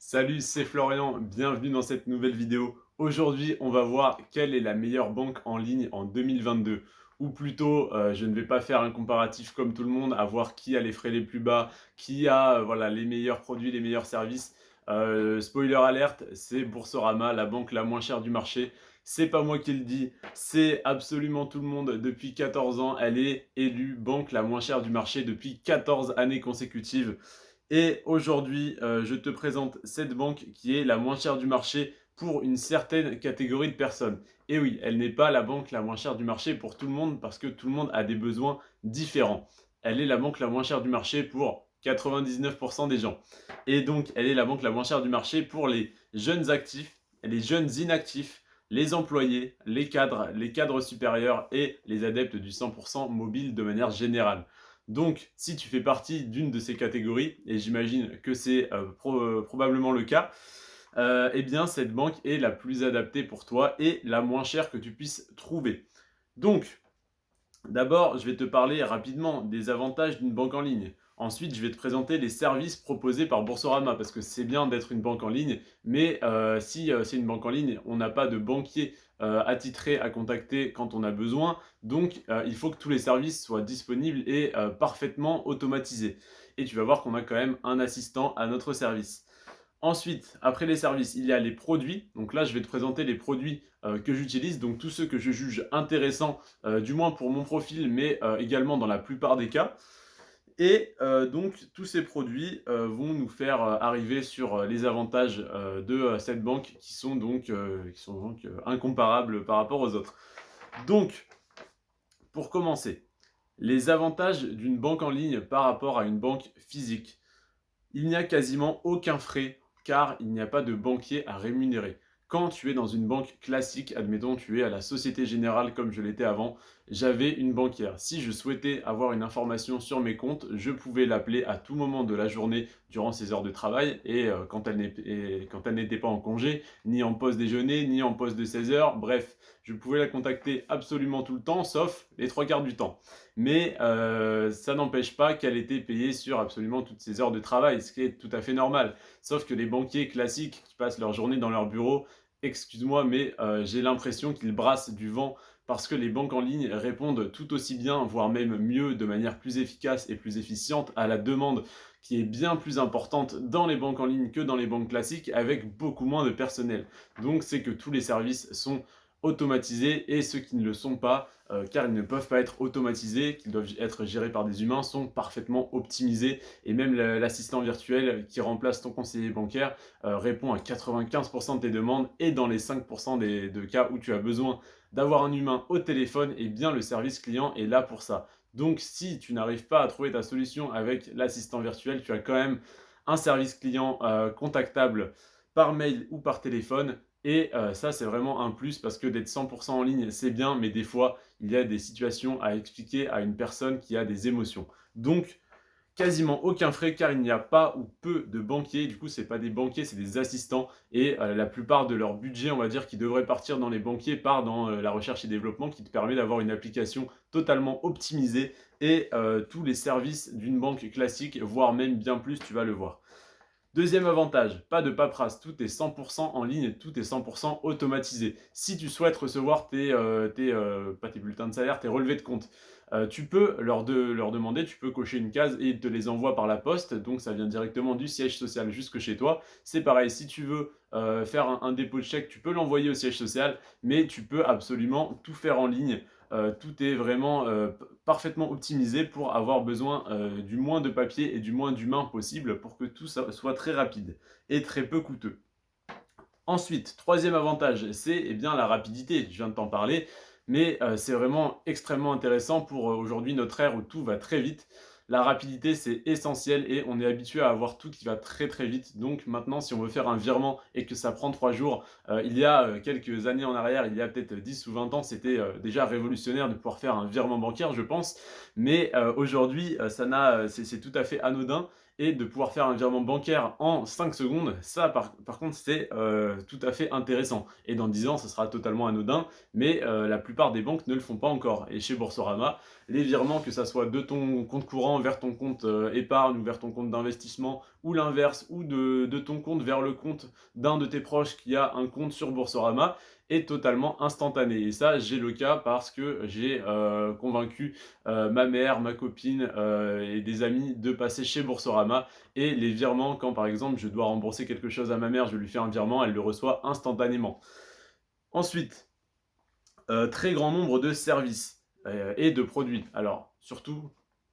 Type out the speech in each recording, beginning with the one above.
Salut, c'est Florian, bienvenue dans cette nouvelle vidéo. Aujourd'hui, on va voir quelle est la meilleure banque en ligne en 2022. Ou plutôt, je ne vais pas faire un comparatif comme tout le monde, à voir qui a les frais les plus bas, qui a voilà, les meilleurs produits, les meilleurs services. Spoiler alerte, c'est Boursorama, la banque la moins chère du marché. C'est pas moi qui le dis, c'est absolument tout le monde. Depuis 14 ans, elle est élue banque la moins chère du marché depuis 14 années consécutives. Et aujourd'hui, je te présente cette banque qui est la moins chère du marché pour une certaine catégorie de personnes. Et oui, elle n'est pas la banque la moins chère du marché pour tout le monde parce que tout le monde a des besoins différents. Elle est la banque la moins chère du marché pour 99% des gens. Et donc, elle est la banque la moins chère du marché pour les jeunes actifs, les jeunes inactifs, les employés, les cadres supérieurs et les adeptes du 100% mobile de manière générale. Donc, si tu fais partie d'une de ces catégories, et j'imagine que c'est probablement le cas, eh bien cette banque est la plus adaptée pour toi et la moins chère que tu puisses trouver. Donc, d'abord, je vais te parler rapidement des avantages d'une banque en ligne. Ensuite, je vais te présenter les services proposés par Boursorama, parce que c'est bien d'être une banque en ligne, mais si c'est une banque en ligne, on n'a pas de banquier attitré à contacter quand on a besoin, donc il faut que tous les services soient disponibles et parfaitement automatisés. Et tu vas voir qu'on a quand même un assistant à notre service. Ensuite, après les services, il y a les produits. Donc là, je vais te présenter les produits que j'utilise, donc tous ceux que je juge intéressants, du moins pour mon profil, mais également dans la plupart des cas. Et donc, tous ces produits vont nous faire arriver sur les avantages de cette banque qui sont donc incomparables par rapport aux autres. Donc, pour commencer, les avantages d'une banque en ligne par rapport à une banque physique. Il n'y a quasiment aucun frais car il n'y a pas de banquier à rémunérer. Quand tu es dans une banque classique, admettons tu es à la Société Générale comme je l'étais avant, j'avais une banquière. Si je souhaitais avoir une information sur mes comptes, je pouvais l'appeler à tout moment de la journée durant ses heures de travail et quand elle n'était pas en congé, ni en pause déjeuner, ni en pause de 16 heures. Bref, je pouvais la contacter absolument tout le temps, sauf les trois quarts du temps. Mais ça n'empêche pas qu'elle était payée sur absolument toutes ses heures de travail, ce qui est tout à fait normal. Sauf que les banquiers classiques qui passent leur journée dans leur bureau, excuse-moi, mais j'ai l'impression qu'ils brassent du vent parce que les banques en ligne répondent tout aussi bien, voire même mieux, de manière plus efficace et plus efficiente à la demande qui est bien plus importante dans les banques en ligne que dans les banques classiques avec beaucoup moins de personnel. Donc c'est que tous les services sont automatisés et ceux qui ne le sont pas, car ils ne peuvent pas être automatisés, qu'ils doivent être gérés par des humains, sont parfaitement optimisés et même l'assistant virtuel qui remplace ton conseiller bancaire répond à 95% de tes demandes et dans les 5% de cas où tu as besoin d'avoir un humain au téléphone, et bien le service client est là pour ça. Donc si tu n'arrives pas à trouver ta solution avec l'assistant virtuel, tu as quand même un service client contactable par mail ou par téléphone. Et ça, c'est vraiment un plus parce que d'être 100% en ligne, c'est bien, mais des fois, il y a des situations à expliquer à une personne qui a des émotions. Donc, quasiment aucun frais car il n'y a pas ou peu de banquiers. Du coup, c'est pas des banquiers, c'est des assistants. Et la plupart de leur budget, on va dire, qui devrait partir dans les banquiers, part dans la recherche et développement qui te permet d'avoir une application totalement optimisée et tous les services d'une banque classique, voire même bien plus, tu vas le voir. Deuxième avantage, pas de paperasse, tout est 100% en ligne, tout est 100% automatisé. Si tu souhaites recevoir pas tes bulletins de salaire, tes relevés de compte, tu peux leur demander, tu peux cocher une case et ils te les envoient par la poste, donc ça vient directement du siège social jusque chez toi. C'est pareil, si tu veux faire un dépôt de chèque, tu peux l'envoyer au siège social, mais tu peux absolument tout faire en ligne. Tout est vraiment parfaitement optimisé pour avoir besoin du moins de papier et du moins d'humain possible pour que tout ça soit très rapide et très peu coûteux. Ensuite, troisième avantage, c'est eh bien la rapidité. Je viens de t'en parler, mais c'est vraiment extrêmement intéressant pour aujourd'hui notre ère où tout va très vite. La rapidité, c'est essentiel et on est habitué à avoir tout qui va très très vite. Donc maintenant, si on veut faire un virement et que ça prend 3 jours, il y a quelques années en arrière, il y a peut-être 10 ou 20 ans, c'était déjà révolutionnaire de pouvoir faire un virement bancaire, je pense. Mais aujourd'hui, c'est tout à fait anodin et de pouvoir faire un virement bancaire en 5 secondes, ça par contre c'est tout à fait intéressant. Et dans 10 ans, ça sera totalement anodin, mais la plupart des banques ne le font pas encore. Et chez Boursorama, les virements, que ça soit de ton compte courant vers ton compte épargne ou vers ton compte d'investissement ou l'inverse, ou de ton compte vers le compte d'un de tes proches qui a un compte sur Boursorama est totalement instantané. Et ça, j'ai le cas parce que j'ai convaincu ma mère, ma copine et des amis de passer chez Boursorama. Et les virements, quand par exemple je dois rembourser quelque chose à ma mère, je lui fais un virement, elle le reçoit instantanément. Ensuite, très grand nombre de services et de produits. Alors, surtout,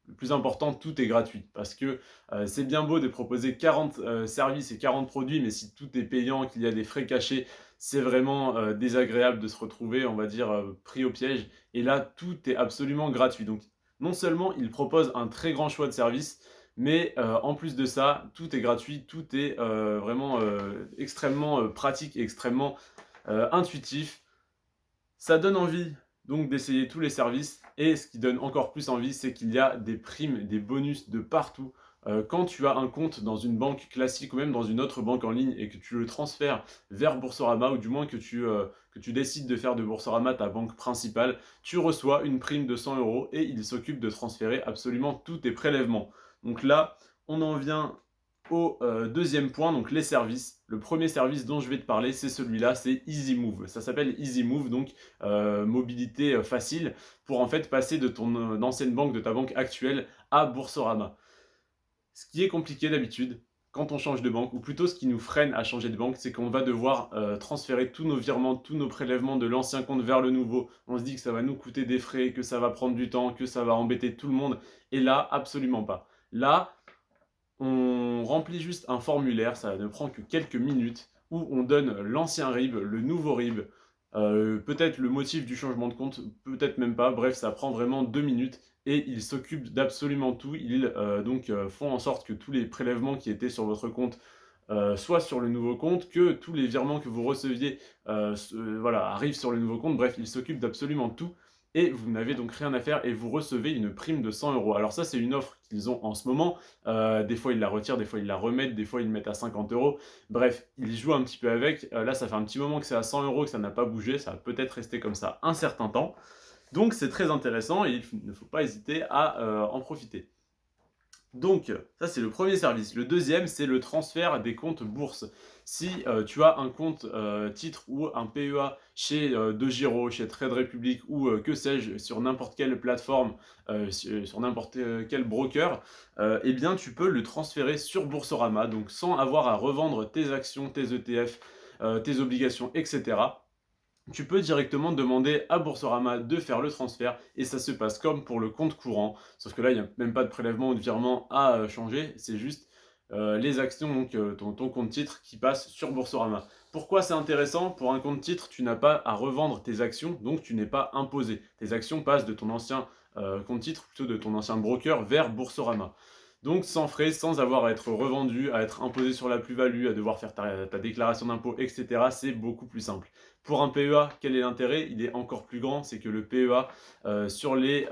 le plus important, tout est gratuit. Parce que c'est bien beau de proposer 40 services et 40 produits, mais si tout est payant, qu'il y a des frais cachés, c'est vraiment désagréable de se retrouver, on va dire, pris au piège. Et là, tout est absolument gratuit. Donc, non seulement ils proposent un très grand choix de services, mais en plus de ça, tout est gratuit, tout est vraiment extrêmement pratique et extrêmement intuitif. Ça donne envie donc d'essayer tous les services et ce qui donne encore plus envie, c'est qu'il y a des primes, des bonus de partout. Quand tu as un compte dans une banque classique ou même dans une autre banque en ligne et que tu le transfères vers Boursorama ou du moins que tu décides de faire de Boursorama ta banque principale, tu reçois une prime de 100 € et il s'occupe de transférer absolument tous tes prélèvements. Donc là, on en vient au deuxième point, donc les services. Le premier service dont je vais te parler, c'est celui-là, c'est EasyMove. Ça s'appelle EasyMove, donc mobilité facile, pour en fait passer de ton ancienne banque, de ta banque actuelle, à Boursorama. Ce qui est compliqué d'habitude, quand on change de banque, ou plutôt ce qui nous freine à changer de banque, c'est qu'on va devoir transférer tous nos virements, tous nos prélèvements de l'ancien compte vers le nouveau. On se dit que ça va nous coûter des frais, que ça va prendre du temps, que ça va embêter tout le monde. Et là, absolument pas. Là, on remplit juste un formulaire, ça ne prend que quelques minutes, où on donne l'ancien RIB, le nouveau RIB, peut-être le motif du changement de compte, peut-être même pas, bref, ça prend vraiment 2 minutes, et ils s'occupent d'absolument tout. Ils font en sorte que tous les prélèvements qui étaient sur votre compte soient sur le nouveau compte, que tous les virements que vous receviez voilà, arrivent sur le nouveau compte, bref, ils s'occupent d'absolument tout et vous n'avez donc rien à faire et vous recevez une prime de 100 €. Alors ça, c'est une offre qu'ils ont en ce moment. Des fois, ils la retirent, des fois, ils la remettent, des fois, ils mettent à 50 €. Bref, ils jouent un petit peu avec. Là, ça fait un petit moment que c'est à 100 €, que ça n'a pas bougé. Ça va peut-être rester comme ça un certain temps. Donc, c'est très intéressant et il ne faut pas hésiter à en profiter. Donc, ça c'est le premier service. Le deuxième, c'est le transfert des comptes bourse. Si tu as un compte titre ou un PEA chez DeGiro, chez Trade Republic ou que sais-je, sur n'importe quelle plateforme, sur n'importe quel broker, eh bien tu peux le transférer sur Boursorama, donc sans avoir à revendre tes actions, tes ETF, tes obligations, etc. Tu peux directement demander à Boursorama de faire le transfert et ça se passe comme pour le compte courant. Sauf que là, il n'y a même pas de prélèvement ou de virement à changer. C'est juste les actions, donc ton compte titre qui passe sur Boursorama. Pourquoi c'est intéressant? Pour un compte titre, tu n'as pas à revendre tes actions, donc tu n'es pas imposé. Tes actions passent de ton ancien compte titre, plutôt de ton ancien broker, vers Boursorama. Donc sans frais, sans avoir à être revendu, à être imposé sur la plus-value, à devoir faire ta déclaration d'impôt, etc. C'est beaucoup plus simple. Pour un PEA, quel est l'intérêt? Il est encore plus grand, c'est que le PEA, sur les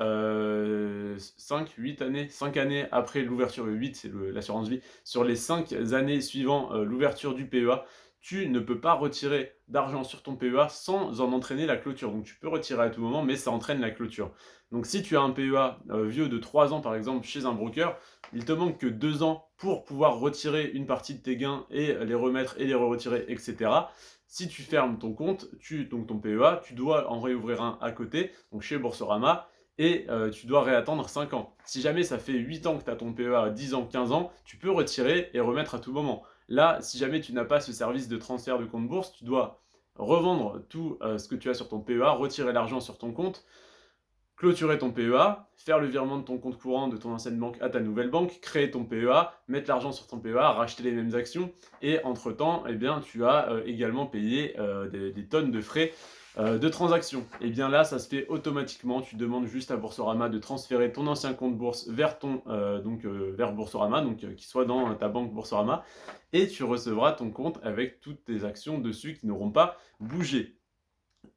5 années après l'ouverture, 8 c'est l'assurance vie, sur les 5 années suivant l'ouverture du PEA, tu ne peux pas retirer d'argent sur ton PEA sans en entraîner la clôture. Donc tu peux retirer à tout moment, mais ça entraîne la clôture. Donc si tu as un PEA vieux de 3 ans par exemple chez un broker, il te manque que 2 ans pour pouvoir retirer une partie de tes gains et les remettre et les retirer, etc. Si tu fermes ton compte, donc ton PEA, tu dois en réouvrir un à côté, donc chez Boursorama, et tu dois réattendre 5 ans. Si jamais ça fait 8 ans que tu as ton PEA, 10 ans, 15 ans, tu peux retirer et remettre à tout moment. Là, si jamais tu n'as pas ce service de transfert de compte bourse, tu dois revendre tout ce que tu as sur ton PEA, retirer l'argent sur ton compte, clôturer ton PEA, faire le virement de ton compte courant de ton ancienne banque à ta nouvelle banque, créer ton PEA, mettre l'argent sur ton PEA, racheter les mêmes actions, et entre-temps, eh bien, tu as également payé des tonnes de frais de transaction. Et bien là, ça se fait automatiquement. Tu demandes juste à Boursorama de transférer ton ancien compte bourse vers vers Boursorama, donc qui soit dans ta banque Boursorama, et tu recevras ton compte avec toutes tes actions dessus qui n'auront pas bougé.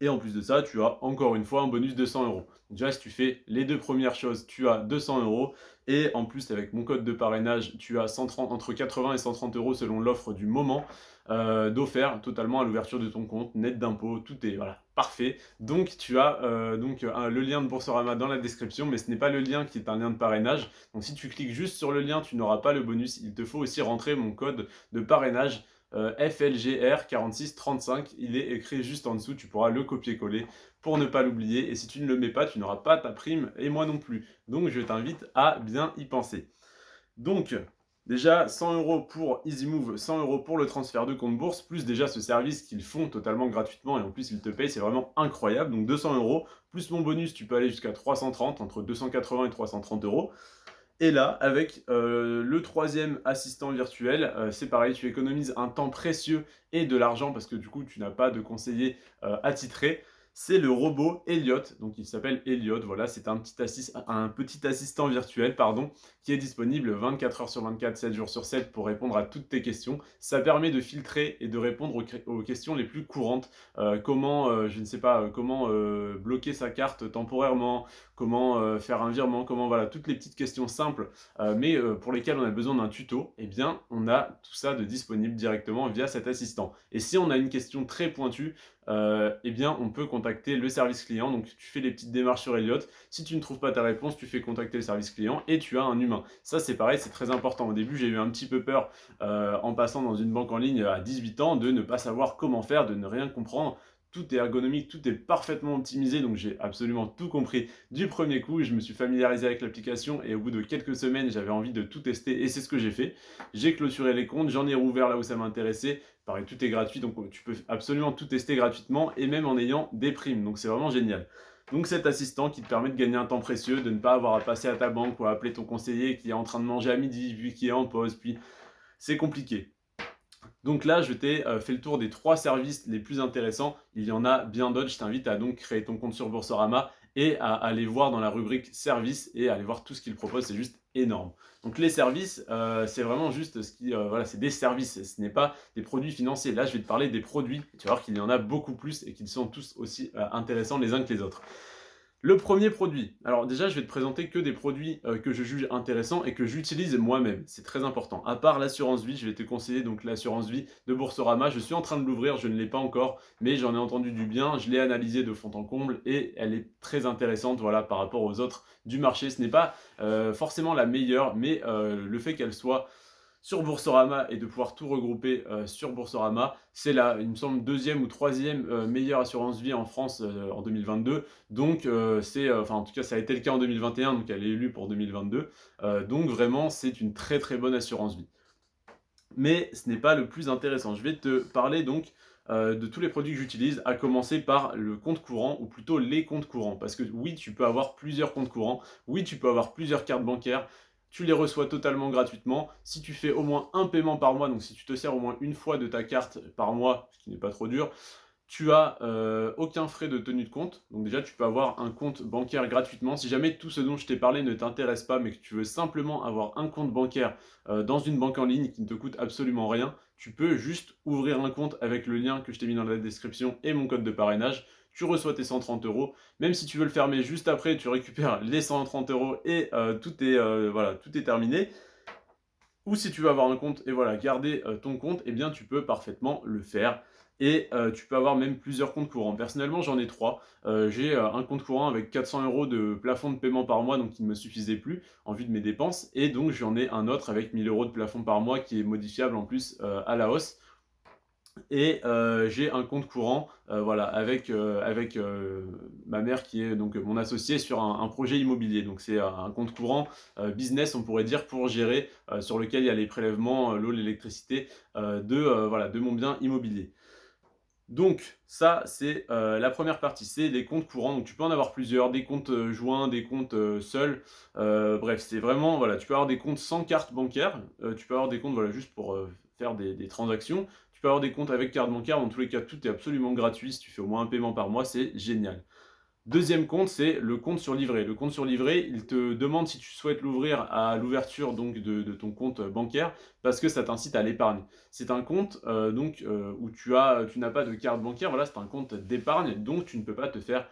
Et en plus de ça, tu as encore une fois un bonus de 100 euros. Donc déjà, si tu fais les deux premières choses, tu as 200 euros. Et en plus, avec mon code de parrainage, tu as 130, entre 80 et 130 euros selon l'offre du moment d'offert totalement à l'ouverture de ton compte, net d'impôts, tout est voilà, parfait. Donc tu as le lien de Boursorama dans la description, mais ce n'est pas le lien qui est un lien de parrainage. Donc si tu cliques juste sur le lien, tu n'auras pas le bonus. Il te faut aussi rentrer mon code de parrainage FLGR 4635, il est écrit juste en dessous, tu pourras le copier-coller pour ne pas l'oublier, et si tu ne le mets pas, tu n'auras pas ta prime, et moi non plus. Donc je t'invite à bien y penser. Donc, déjà 100 euros pour EasyMove, 100 euros pour le transfert de compte bourse, plus déjà ce service qu'ils font totalement gratuitement, et en plus ils te payent, c'est vraiment incroyable. Donc 200 euros, plus mon bonus, tu peux aller jusqu'à 330, entre 280 et 330 euros. Et là, avec le troisième assistant virtuel, c'est pareil, tu économises un temps précieux et de l'argent parce que du coup, tu n'as pas de conseiller attitré. C'est le robot Elliot, donc il s'appelle Elliot, voilà, c'est un petit assistant virtuel, pardon, qui est disponible 24 heures sur 24, 7 jours sur 7 pour répondre à toutes tes questions. Ça permet de filtrer et de répondre aux questions les plus courantes. Comment, je ne sais pas, comment bloquer sa carte temporairement, comment faire un virement, comment voilà, toutes les petites questions simples, mais pour lesquelles on a besoin d'un tuto, eh bien on a tout ça de disponible directement via cet assistant. Et si on a une question très pointue, eh bien on peut contacter le service client, donc tu fais les petites démarches sur Elliot, si tu ne trouves pas ta réponse, tu fais contacter le service client et tu as un humain. Ça c'est pareil, c'est très important. Au début j'ai eu un petit peu peur en passant dans une banque en ligne à 18 ans de ne pas savoir comment faire, de ne rien comprendre. Tout est ergonomique, tout est parfaitement optimisé, donc j'ai absolument tout compris du premier coup. Je me suis familiarisé avec l'application et au bout de quelques semaines, j'avais envie de tout tester et c'est ce que j'ai fait. J'ai clôturé les comptes, j'en ai rouvert là où ça m'intéressait. Pareil, tout est gratuit, donc tu peux absolument tout tester gratuitement et même en ayant des primes, donc c'est vraiment génial. Donc cet assistant qui te permet de gagner un temps précieux, de ne pas avoir à passer à ta banque ou à appeler ton conseiller qui est en train de manger à midi, puis qui est en pause, puis c'est compliqué. Donc là, je t'ai fait le tour des 3 services les plus intéressants. Il y en a bien d'autres. Je t'invite à donc créer ton compte sur Boursorama et à aller voir dans la rubrique services et à aller voir tout ce qu'ils proposent. C'est juste énorme. Donc les services, c'est vraiment juste ce qui, voilà, c'est des services. Ce n'est pas des produits financiers. Là, je vais te parler des produits. Tu vas voir qu'il y en a beaucoup plus et qu'ils sont tous aussi intéressants les uns que les autres. Le premier produit. Alors déjà, je vais te présenter que des produits que je juge intéressants et que j'utilise moi-même. C'est très important. À part l'assurance vie, je vais te conseiller donc l'assurance vie de Boursorama. Je suis en train de l'ouvrir, je ne l'ai pas encore, mais j'en ai entendu du bien. Je l'ai analysée de fond en comble et elle est très intéressante, voilà, par rapport aux autres du marché. Ce n'est pas forcément la meilleure, mais le fait qu'elle soit sur Boursorama et de pouvoir tout regrouper sur Boursorama. C'est la, il me semble, deuxième ou troisième meilleure assurance vie en France en 2022. Donc, enfin, en tout cas, ça a été le cas en 2021, donc elle est élue pour 2022. Donc, vraiment, c'est une très très bonne assurance vie. Mais ce n'est pas le plus intéressant. Je vais te parler donc de tous les produits que j'utilise, à commencer par le compte courant, ou plutôt les comptes courants. Parce que oui, tu peux avoir plusieurs comptes courants, oui, tu peux avoir plusieurs cartes bancaires, tu les reçois totalement gratuitement. Si tu fais au moins un paiement par mois, donc si tu te sers au moins une fois de ta carte par mois, ce qui n'est pas trop dur, tu as aucun frais de tenue de compte. Donc déjà, tu peux avoir un compte bancaire gratuitement. Si jamais tout ce dont je t'ai parlé ne t'intéresse pas, mais que tu veux simplement avoir un compte bancaire dans une banque en ligne qui ne te coûte absolument rien, tu peux juste ouvrir un compte avec le lien que je t'ai mis dans la description et mon code de parrainage. Tu reçois tes 130 euros. Même si tu veux le fermer juste après, tu récupères les 130 euros et voilà, tout est terminé. Ou si tu veux avoir un compte et voilà, garder ton compte, eh bien tu peux parfaitement le faire. Et tu peux avoir même plusieurs comptes courants. Personnellement, j'en ai 3. J'ai un compte courant avec 400 euros de plafond de paiement par mois, donc il ne me suffisait plus en vue de mes dépenses. Et donc j'en ai un autre avec 1000 euros de plafond par mois qui est modifiable en plus à la hausse. Et j'ai un compte courant voilà, avec ma mère qui est donc mon associé sur un projet immobilier. Donc c'est un compte courant business, on pourrait dire, pour gérer, sur lequel il y a les prélèvements, l'eau, l'électricité voilà, de mon bien immobilier. Donc ça, c'est la première partie, c'est les comptes courants. Donc tu peux en avoir plusieurs, des comptes joints, des comptes seuls. Bref, c'est vraiment, voilà, tu peux avoir des comptes sans carte bancaire, tu peux avoir des comptes voilà, juste pour faire des transactions. Tu peux avoir des comptes avec carte bancaire. Dans tous les cas, tout est absolument gratuit. Si tu fais au moins un paiement par mois, c'est génial. Deuxième compte, c'est le compte sur livret. Le compte sur livret, il te demande si tu souhaites l'ouvrir à l'ouverture donc de ton compte bancaire parce que ça t'incite à l'épargne. C'est un compte où tu n'as pas de carte bancaire, voilà, c'est un compte d'épargne, donc tu ne peux pas te faire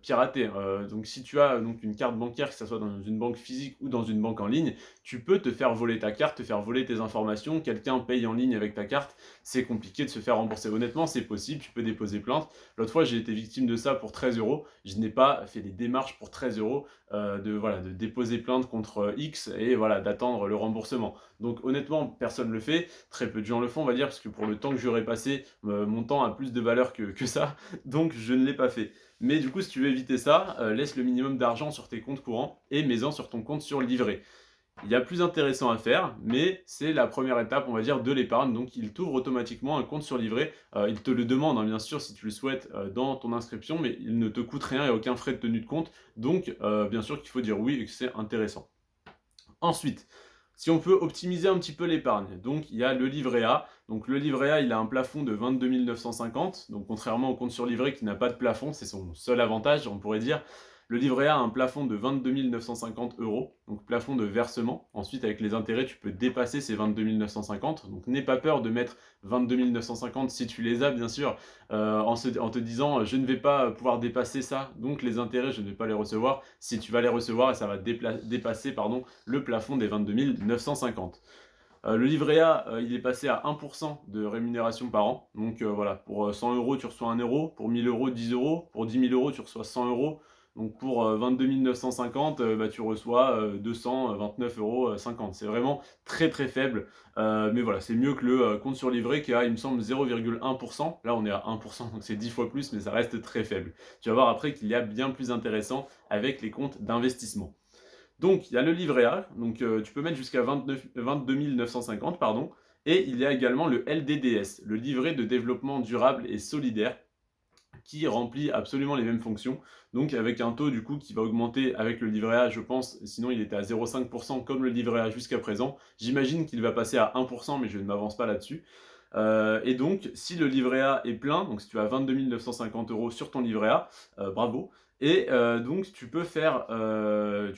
pirater. Donc si tu as donc une carte bancaire, que ce soit dans une banque physique ou dans une banque en ligne, tu peux te faire voler ta carte, te faire voler tes informations, quelqu'un paye en ligne avec ta carte, c'est compliqué de se faire rembourser. Honnêtement, c'est possible, tu peux déposer plainte. L'autre fois, j'ai été victime de ça pour 13 euros. Je n'ai pas fait des démarches pour 13 euros de déposer plainte contre X et voilà, d'attendre le remboursement. Donc honnêtement, personne ne le fait. Très peu de gens le font, on va dire, parce que pour le temps que j'aurais passé, mon temps a plus de valeur que ça. Donc je ne l'ai pas fait. Mais du coup, si tu veux éviter ça, laisse le minimum d'argent sur tes comptes courants et mets-en sur ton compte sur livret. Il y a plus intéressant à faire, mais c'est la première étape, on va dire, de l'épargne. Donc, il t'ouvre automatiquement un compte sur livret. Il te le demande, hein, bien sûr, si tu le souhaites dans ton inscription, mais il ne te coûte rien, il n'y a aucun frais de tenue de compte. Donc, bien sûr qu'il faut dire oui et que c'est intéressant. Ensuite, si on peut optimiser un petit peu l'épargne, donc il y a le livret A. Donc le livret A, il a un plafond de 22 950. Donc contrairement au compte sur livret qui n'a pas de plafond, c'est son seul avantage, on pourrait dire. Le livret A a un plafond de 22 950 euros, donc plafond de versement. Ensuite, avec les intérêts, tu peux dépasser ces 22 950. Donc n'aie pas peur de mettre 22 950 si tu les as, bien sûr, en te disant je ne vais pas pouvoir dépasser ça, donc les intérêts, je ne vais pas les recevoir. Si tu vas les recevoir, et ça va dépasser le plafond des 22 950. Le livret A, il est passé à 1% de rémunération par an. Donc voilà, pour 100 euros, tu reçois 1 euro. Pour 1000 euros, 10 euros. Pour 10 000 euros, tu reçois 100 euros. Donc pour 22 950, tu reçois 229,50 euros. C'est vraiment très très faible. Mais voilà, c'est mieux que le compte sur livret qui a, il me semble, 0,1%. Là, on est à 1%, donc c'est 10 fois plus, mais ça reste très faible. Tu vas voir après qu'il y a bien plus intéressant avec les comptes d'investissement. Donc, il y a le livret A, donc tu peux mettre jusqu'à 22 950, pardon, et il y a également le LDDS, le livret de développement durable et solidaire, qui remplit absolument les mêmes fonctions, donc avec un taux du coup qui va augmenter avec le livret A, je pense, sinon il était à 0,5% comme le livret A jusqu'à présent. J'imagine qu'il va passer à 1%, mais je ne m'avance pas là-dessus. Et donc, si le livret A est plein, donc si tu as 22 950 euros sur ton livret A, bravo. Et donc, tu peux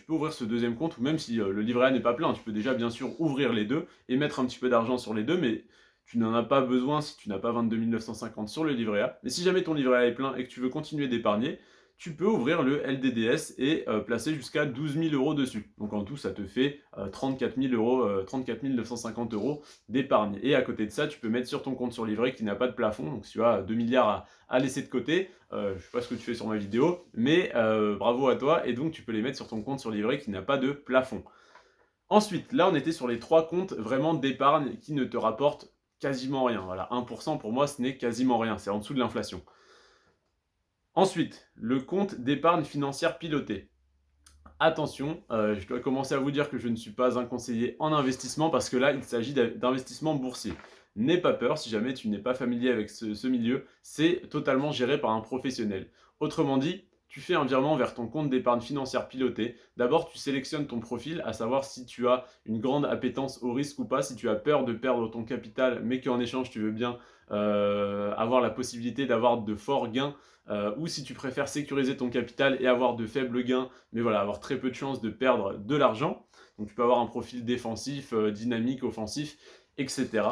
ouvrir ce deuxième compte, ou même si le livret A n'est pas plein, tu peux déjà bien sûr ouvrir les deux et mettre un petit peu d'argent sur les deux, mais tu n'en as pas besoin si tu n'as pas 22 950 sur le livret A. Mais si jamais ton livret A est plein et que tu veux continuer d'épargner, tu peux ouvrir le LDDS et placer jusqu'à 12 000 euros dessus. Donc en tout, ça te fait 34 000 euros, 34 950 euros d'épargne. Et à côté de ça, tu peux mettre sur ton compte sur livret qui n'a pas de plafond. Donc si tu as 2 milliards à laisser de côté, je ne sais pas ce que tu fais sur ma vidéo, mais bravo à toi. Et donc tu peux les mettre sur ton compte sur livret qui n'a pas de plafond. Ensuite, là on était sur les 3 comptes vraiment d'épargne qui ne te rapportent quasiment rien. Voilà, 1% pour moi, ce n'est quasiment rien. C'est en dessous de l'inflation. Ensuite, le compte d'épargne financière piloté. Attention, je dois commencer à vous dire que je ne suis pas un conseiller en investissement parce que là, il s'agit d'investissement boursier. N'aie pas peur si jamais tu n'es pas familier avec ce milieu, c'est totalement géré par un professionnel. Autrement dit, tu fais un virement vers ton compte d'épargne financière piloté. D'abord, tu sélectionnes ton profil, à savoir si tu as une grande appétence au risque ou pas, si tu as peur de perdre ton capital, mais qu'en échange, tu veux bien avoir la possibilité d'avoir de forts gains, ou si tu préfères sécuriser ton capital et avoir de faibles gains, mais voilà, avoir très peu de chances de perdre de l'argent. Donc tu peux avoir un profil défensif, dynamique, offensif, etc.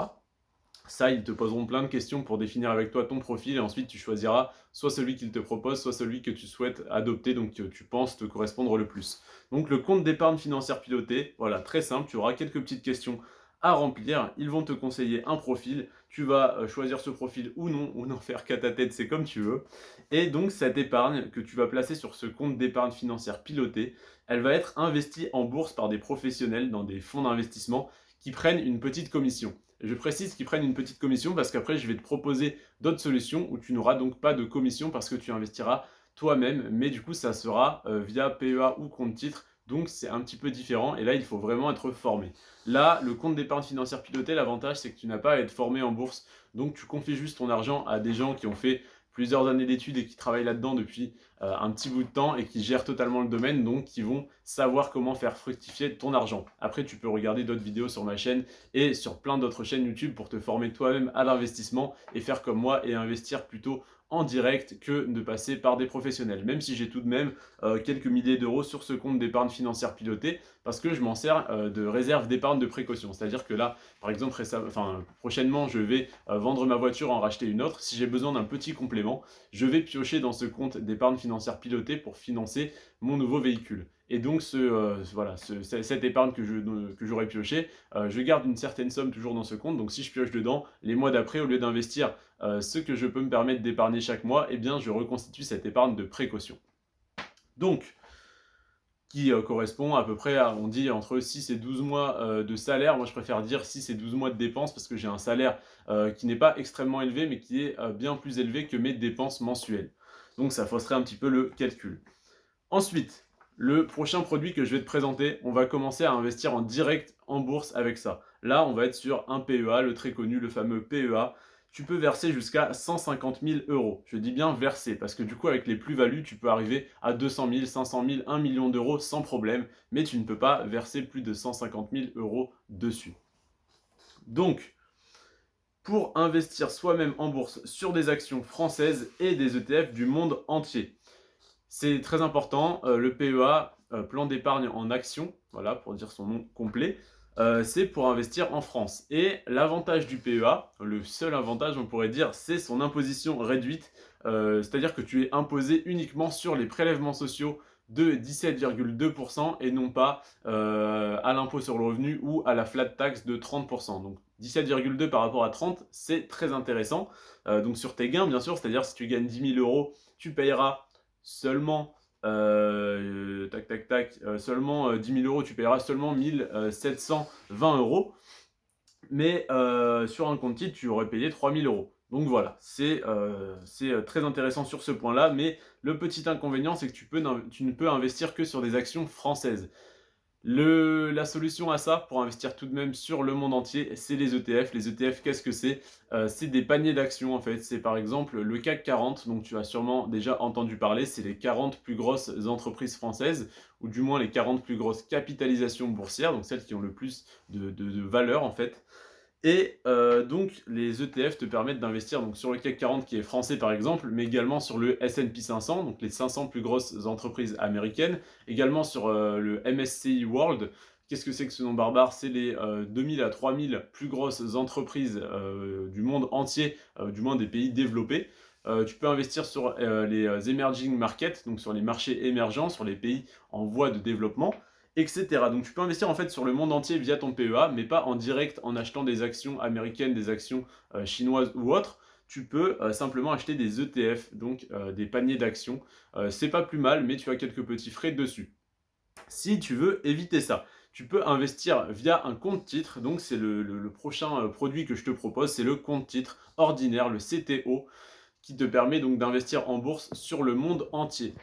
Ça, ils te poseront plein de questions pour définir avec toi ton profil et ensuite tu choisiras soit celui qu'ils te proposent, soit celui que tu souhaites adopter, donc que tu penses te correspondre le plus. Donc le compte d'épargne financière piloté, voilà, très simple, tu auras quelques petites questions à remplir, ils vont te conseiller un profil, tu vas choisir ce profil ou n'en faire qu'à ta tête, c'est comme tu veux. Et donc cette épargne que tu vas placer sur ce compte d'épargne financière piloté, elle va être investie en bourse par des professionnels dans des fonds d'investissement qui prennent une petite commission. Je précise qu'ils prennent une petite commission parce qu'après, je vais te proposer d'autres solutions où tu n'auras donc pas de commission parce que tu investiras toi-même. Mais du coup, ça sera via PEA ou compte titre. Donc, c'est un petit peu différent. Et là, il faut vraiment être formé. Là, le compte d'épargne financière piloté, l'avantage, c'est que tu n'as pas à être formé en bourse. Donc, tu confies juste ton argent à des gens qui ont fait plusieurs années d'études et qui travaillent là-dedans depuis un petit bout de temps et qui gèrent totalement le domaine, donc qui vont savoir comment faire fructifier ton argent. Après, tu peux regarder d'autres vidéos sur ma chaîne et sur plein d'autres chaînes YouTube pour te former toi-même à l'investissement et faire comme moi et investir plutôt en direct que de passer par des professionnels, même si j'ai tout de même quelques milliers d'euros sur ce compte d'épargne financière pilotée, parce que je m'en sers de réserve d'épargne de précaution. C'est-à-dire que là, par exemple, prochainement, je vais vendre ma voiture, en racheter une autre. Si j'ai besoin d'un petit complément, je vais piocher dans ce compte d'épargne financière pilotée pour financer mon nouveau véhicule. Et donc, cette épargne que j'aurais pioché, je garde une certaine somme toujours dans ce compte. Donc, si je pioche dedans, les mois d'après, au lieu d'investir ce que je peux me permettre d'épargner chaque mois, eh bien, je reconstitue cette épargne de précaution. Donc, qui correspond à peu près à, on dit, entre 6 et 12 mois de salaire. Moi, je préfère dire 6 et 12 mois de dépenses parce que j'ai un salaire qui n'est pas extrêmement élevé, mais qui est bien plus élevé que mes dépenses mensuelles. Donc, ça fausserait un petit peu le calcul. Ensuite, le prochain produit que je vais te présenter, on va commencer à investir en direct en bourse avec ça. Là, on va être sur un PEA, le très connu, le fameux PEA. Tu peux verser jusqu'à 150 000 euros. Je dis bien verser, parce que du coup, avec les plus-values, tu peux arriver à 200 000, 500 000, 1 million d'euros sans problème, mais tu ne peux pas verser plus de 150 000 euros dessus. Donc, pour investir soi-même en bourse sur des actions françaises et des ETF du monde entier, c'est très important, le PEA, plan d'épargne en action, voilà, pour dire son nom complet, c'est pour investir en France. Et l'avantage du PEA, le seul avantage on pourrait dire, c'est son imposition réduite, c'est-à-dire que tu es imposé uniquement sur les prélèvements sociaux de 17,2% et non pas à l'impôt sur le revenu ou à la flat tax de 30%. Donc 17,2 par rapport à 30, c'est très intéressant. Donc sur tes gains, bien sûr, c'est-à-dire si tu gagnes 10 000 euros, tu payeras seulement seulement 10 000 euros, tu payeras seulement 1 720 euros. Mais sur un compte titre, tu aurais payé 3 000 euros. Donc voilà, c'est très intéressant sur ce point-là. Mais le petit inconvénient, c'est que tu ne peux investir que sur des actions françaises. La solution à ça, pour investir tout de même sur le monde entier, c'est les ETF. Les ETF, qu'est-ce que c'est? C'est des paniers d'actions en fait. C'est par exemple le CAC 40, donc tu as sûrement déjà entendu parler. C'est les 40 plus grosses entreprises françaises, ou du moins les 40 plus grosses capitalisations boursières, donc celles qui ont le plus de valeur en fait. Et donc les ETF te permettent d'investir donc, sur le CAC 40 qui est français par exemple, mais également sur le S&P 500, donc les 500 plus grosses entreprises américaines, également sur le MSCI World. Qu'est-ce que c'est que ce nom barbare? C'est les 2000 à 3000 plus grosses entreprises du monde entier, du moins des pays développés. Tu peux investir sur les emerging markets, donc sur les marchés émergents, sur les pays en voie de développement, etc. Donc tu peux investir en fait sur le monde entier via ton PEA, mais pas en direct en achetant des actions américaines, des actions chinoises ou autres. Tu peux simplement acheter des ETF, donc des paniers d'actions. C'est pas plus mal, mais tu as quelques petits frais dessus. Si tu veux éviter ça, tu peux investir via un compte titre. Donc c'est le prochain produit que je te propose, c'est le compte titre ordinaire, le CTO, qui te permet donc d'investir en bourse sur le monde entier.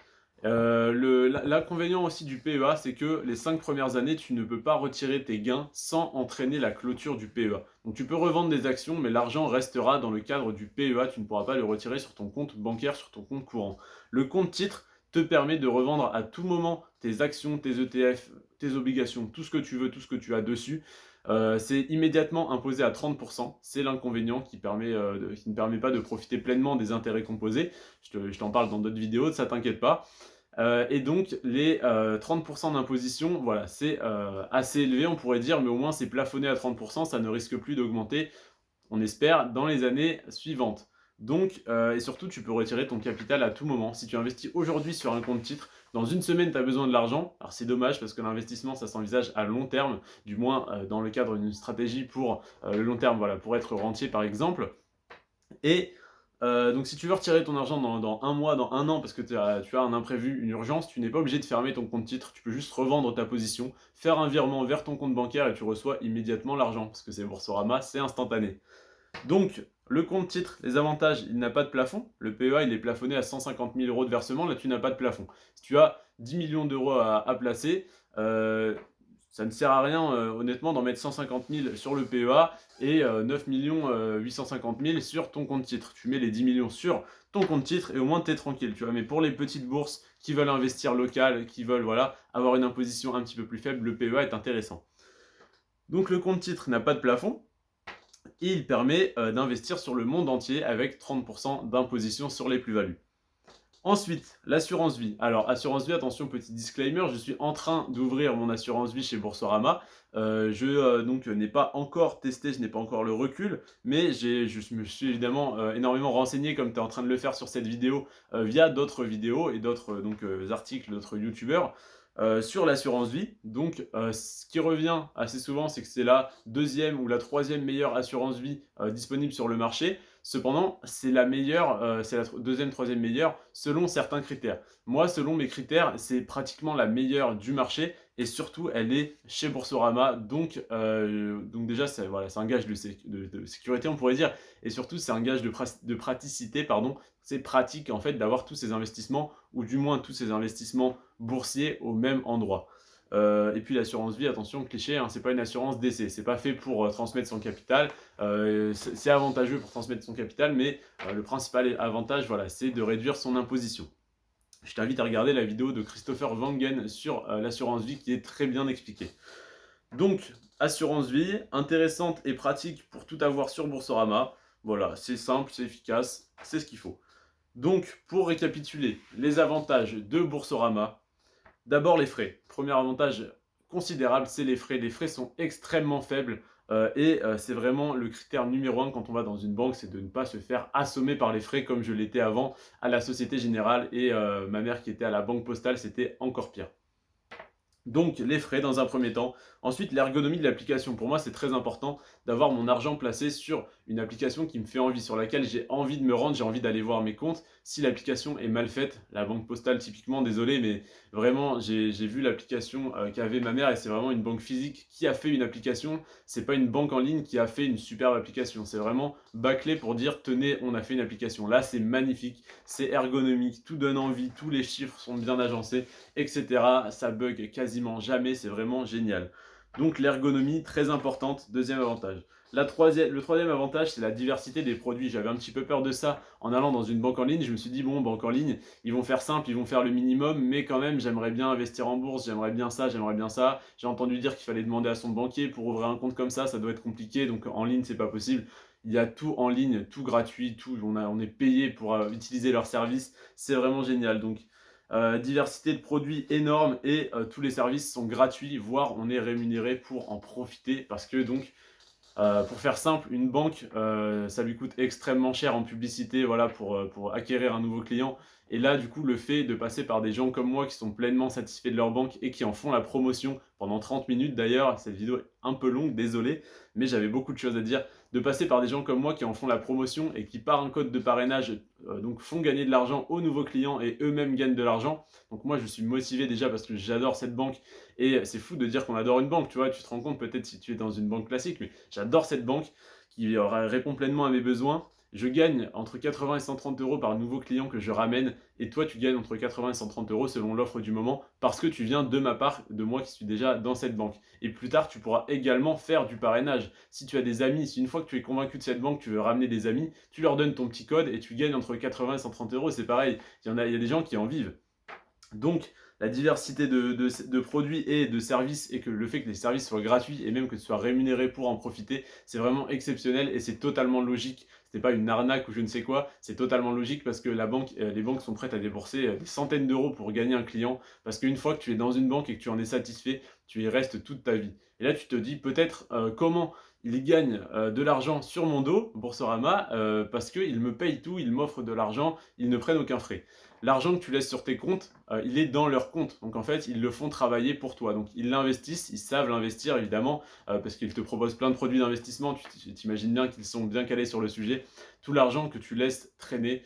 L'inconvénient aussi du PEA, c'est que les 5 premières années, tu ne peux pas retirer tes gains sans entraîner la clôture du PEA. Donc tu peux revendre des actions, mais l'argent restera dans le cadre du PEA, tu ne pourras pas le retirer sur ton compte bancaire, sur ton compte courant. Le compte titre te permet de revendre à tout moment tes actions, tes ETF, tes obligations, tout ce que tu veux, tout ce que tu as dessus. C'est immédiatement imposé à 30%, c'est l'inconvénient qui ne permet pas de profiter pleinement des intérêts composés. Je t'en parle dans d'autres vidéos, ça t'inquiète pas. Et donc les 30% d'imposition, voilà, c'est assez élevé on pourrait dire, mais au moins c'est plafonné à 30%, ça ne risque plus d'augmenter, on espère, dans les années suivantes. Donc, et surtout, tu peux retirer ton capital à tout moment. Si tu investis aujourd'hui sur un compte titre, dans une semaine, tu as besoin de l'argent. Alors, c'est dommage parce que l'investissement, ça s'envisage à long terme, du moins dans le cadre d'une stratégie pour le long terme, voilà, pour être rentier par exemple. Et donc, si tu veux retirer ton argent dans un mois, dans un an, parce que tu as un imprévu, une urgence, tu n'es pas obligé de fermer ton compte titre. Tu peux juste revendre ta position, faire un virement vers ton compte bancaire et tu reçois immédiatement l'argent parce que c'est Boursorama, c'est instantané. Donc, le compte titre, les avantages, il n'a pas de plafond. Le PEA, il est plafonné à 150 000 euros de versement. Là, tu n'as pas de plafond. Si tu as 10 millions d'euros à placer, ça ne sert à rien, honnêtement, d'en mettre 150 000 sur le PEA et 9 850 000 sur ton compte titre. Tu mets les 10 millions sur ton compte titre et au moins tu es tranquille. Tu vois. Mais pour les petites bourses qui veulent investir local, qui veulent avoir une imposition un petit peu plus faible, le PEA est intéressant. Donc, le compte titre n'a pas de plafond. et il permet d'investir sur le monde entier avec 30% d'imposition sur les plus-values. Ensuite, l'assurance vie. Alors, assurance vie, attention, petit disclaimer, je suis en train d'ouvrir mon assurance vie chez Boursorama. Je n'ai pas encore testé, je n'ai pas encore le recul, mais je me suis évidemment énormément renseigné, comme tu es en train de le faire sur cette vidéo, via d'autres vidéos et d'autres articles d'autres youtubeurs. Sur l'assurance vie. Donc, ce qui revient assez souvent, c'est que c'est la deuxième ou la troisième meilleure assurance vie disponible sur le marché. Cependant, c'est la meilleure, c'est la deuxième, troisième meilleure selon certains critères. Moi, selon mes critères, c'est pratiquement la meilleure du marché et surtout, elle est chez Boursorama. Donc déjà, c'est voilà, un gage de sécurité, on pourrait dire, et surtout, c'est un gage de praticité, pardon. C'est pratique en fait d'avoir tous ces investissements, ou du moins tous ces investissements boursiers au même endroit. Et puis l'assurance vie, attention, cliché, hein, c'est pas une assurance décès, c'est pas fait pour transmettre son capital. C'est avantageux pour transmettre son capital, mais le principal avantage, voilà, c'est de réduire son imposition. Je t'invite à regarder la vidéo de Christopher Wangen sur l'assurance vie qui est très bien expliquée. Donc, assurance vie, intéressante et pratique pour tout avoir sur Boursorama. Voilà, c'est simple, c'est efficace, c'est ce qu'il faut. Donc, pour récapituler, les avantages de Boursorama. D'abord, les frais. Premier avantage considérable, c'est les frais. Les frais sont extrêmement faibles c'est vraiment le critère numéro 1 quand on va dans une banque, c'est de ne pas se faire assommer par les frais comme je l'étais avant à la Société Générale et ma mère qui était à la Banque Postale, c'était encore pire. Donc les frais dans un premier temps. Ensuite, l'ergonomie de l'application. Pour moi, c'est très important d'avoir mon argent placé sur une application qui me fait envie, sur laquelle j'ai envie de me rendre, j'ai envie d'aller voir mes comptes. Si l'application est mal faite, la banque postale typiquement, désolé, mais vraiment, j'ai vu l'application qu'avait ma mère et c'est vraiment une banque physique qui a fait une application. C'est pas une banque en ligne qui a fait une superbe application. C'est vraiment bâclé pour dire, tenez, on a fait une application. Là, c'est magnifique, c'est ergonomique, tout donne envie, tous les chiffres sont bien agencés, etc. Ça bug quasiment jamais, c'est vraiment génial. Donc l'ergonomie, très importante, deuxième avantage. Le troisième avantage, c'est la diversité des produits. J'avais un petit peu peur de ça en allant dans une banque en ligne. Je me suis dit, bon, banque en ligne, ils vont faire simple, ils vont faire le minimum, mais quand même, j'aimerais bien investir en bourse, j'aimerais bien ça, j'aimerais bien ça. J'ai entendu dire qu'il fallait demander à son banquier pour ouvrir un compte comme ça doit être compliqué, donc en ligne, c'est pas possible. Il y a tout en ligne, tout gratuit, tout, on est payé pour utiliser leur service. C'est vraiment génial. Donc, diversité de produits énorme et tous les services sont gratuits, voire on est rémunéré pour en profiter parce que donc pour faire simple, une banque, ça lui coûte extrêmement cher en publicité voilà, pour acquérir un nouveau client. Et là, du coup, le fait de passer par des gens comme moi qui sont pleinement satisfaits de leur banque et qui en font la promotion pendant 30 minutes d'ailleurs, cette vidéo est un peu longue, désolé, mais j'avais beaucoup de choses à dire, de passer par des gens comme moi qui en font la promotion et qui par un code de parrainage donc font gagner de l'argent aux nouveaux clients et eux-mêmes gagnent de l'argent. Donc moi, je suis motivé déjà parce que j'adore cette banque et c'est fou de dire qu'on adore une banque, tu vois, tu te rends compte peut-être si tu es dans une banque classique, mais j'adore cette banque qui répond pleinement à mes besoins. Je gagne entre 80 et 130 euros par nouveau client que je ramène et toi tu gagnes entre 80 et 130 euros selon l'offre du moment parce que tu viens de ma part, de moi qui suis déjà dans cette banque. Et plus tard tu pourras également faire du parrainage. Si tu as des amis, si une fois que tu es convaincu de cette banque, tu veux ramener des amis, tu leur donnes ton petit code et tu gagnes entre 80 et 130 euros. C'est pareil, il y a des gens qui en vivent. Donc, la diversité de produits et de services et que le fait que les services soient gratuits et même que tu sois rémunéré pour en profiter, c'est vraiment exceptionnel et c'est totalement logique. Ce n'est pas une arnaque ou je ne sais quoi, c'est totalement logique parce que les banques sont prêtes à débourser des centaines d'euros pour gagner un client parce qu'une fois que tu es dans une banque et que tu en es satisfait, tu y restes toute ta vie. Et là, tu te dis peut-être comment ils gagnent de l'argent sur mon dos, Boursorama, parce qu'ils me payent tout, ils m'offrent de l'argent, ils ne prennent aucun frais. L'argent que tu laisses sur tes comptes, il est dans leur compte. Donc en fait, ils le font travailler pour toi. Donc ils l'investissent, ils savent l'investir évidemment, parce qu'ils te proposent plein de produits d'investissement. Tu t'imagines bien qu'ils sont bien calés sur le sujet. Tout l'argent que tu laisses traîner,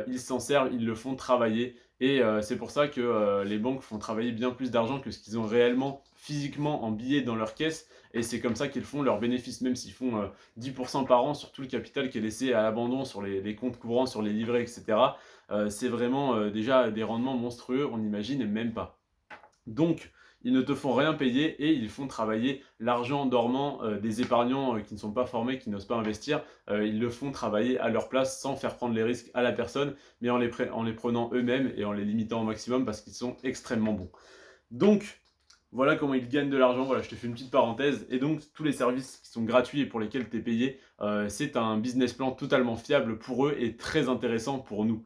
ils s'en servent, ils le font travailler. Et c'est pour ça que les banques font travailler bien plus d'argent que ce qu'ils ont réellement physiquement en billets dans leur caisse. Et c'est comme ça qu'ils font leurs bénéfices, même s'ils font 10% par an sur tout le capital qui est laissé à l'abandon sur les comptes courants, sur les livrets, etc. C'est vraiment déjà des rendements monstrueux, on n'imagine même pas. Donc, ils ne te font rien payer et ils font travailler l'argent dormant des épargnants qui ne sont pas formés, qui n'osent pas investir. Ils le font travailler à leur place sans faire prendre les risques à la personne, mais en les prenant eux-mêmes et en les limitant au maximum parce qu'ils sont extrêmement bons. Donc, Voilà comment ils gagnent de l'argent. Voilà, je te fais une petite parenthèse. Et donc, tous les services qui sont gratuits et pour lesquels tu es payé, c'est un business plan totalement fiable pour eux et très intéressant pour nous.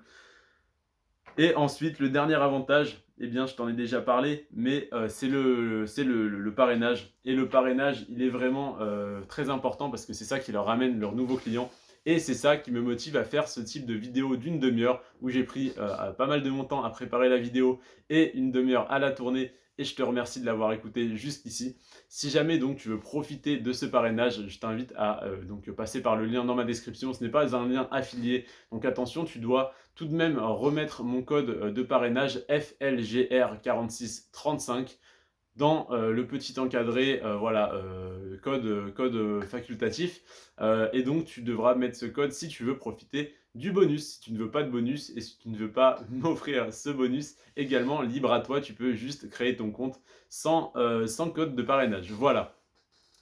Et ensuite, le dernier avantage, eh bien, je t'en ai déjà parlé, mais c'est le parrainage. Et le parrainage, il est vraiment très important parce que c'est ça qui leur ramène leurs nouveaux clients. Et c'est ça qui me motive à faire ce type de vidéo d'une demi-heure où j'ai pris pas mal de mon temps à préparer la vidéo et une demi-heure à la tourner. Et je te remercie de l'avoir écouté jusqu'ici. Si jamais donc tu veux profiter de ce parrainage, je t'invite à donc passer par le lien dans ma description. Ce n'est pas un lien affilié, donc attention, tu dois tout de même remettre mon code de parrainage FLGR4635 dans le petit encadré, voilà, code facultatif. Et donc, tu devras mettre ce code si tu veux profiter du bonus. Si tu ne veux pas de bonus et si tu ne veux pas m'offrir ce bonus, également libre à toi, tu peux juste créer ton compte sans code de parrainage. Voilà.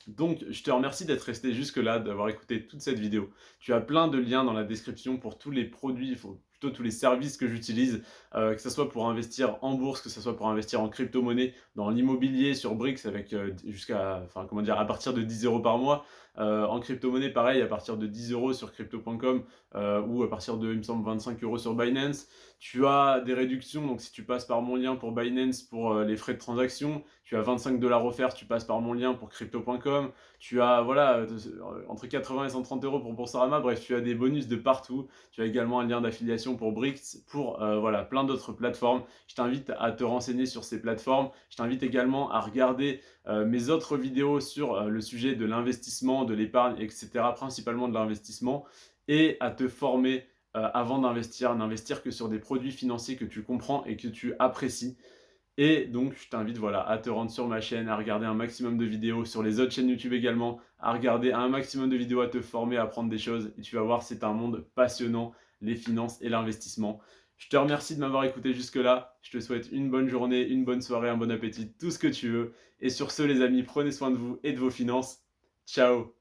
Donc, je te remercie d'être resté jusque-là, d'avoir écouté toute cette vidéo. Tu as plein de liens dans la description pour tous les produits, plutôt tous les services que j'utilise, que ce soit pour investir en bourse, que ce soit pour investir en crypto-monnaie, dans l'immobilier, sur Brix, avec à partir de 10 euros par mois. En crypto-monnaie, pareil, à partir de 10 euros sur crypto.com ou à partir de, il me semble, 25 euros sur Binance. Tu as des réductions, donc si tu passes par mon lien pour Binance pour les frais de transaction, tu as 25 dollars offerts, tu passes par mon lien pour crypto.com, tu as voilà, entre 80 et 130 euros pour Boursorama, bref, tu as des bonus de partout, tu as également un lien d'affiliation pour Brix, pour voilà, plein d'autres plateformes. Je t'invite à te renseigner sur ces plateformes, je t'invite également à regarder mes autres vidéos sur le sujet de l'investissement, de l'épargne, etc., principalement de l'investissement, et à te former avant d'investir, n'investir que sur des produits financiers que tu comprends et que tu apprécies. Et donc, je t'invite voilà, à te rendre sur ma chaîne, à regarder un maximum de vidéos, sur les autres chaînes YouTube également, à regarder un maximum de vidéos, à te former, à apprendre des choses. Et tu vas voir, c'est un monde passionnant, les finances et l'investissement. Je te remercie de m'avoir écouté jusque-là. Je te souhaite une bonne journée, une bonne soirée, un bon appétit, tout ce que tu veux. Et sur ce, les amis, prenez soin de vous et de vos finances. Ciao!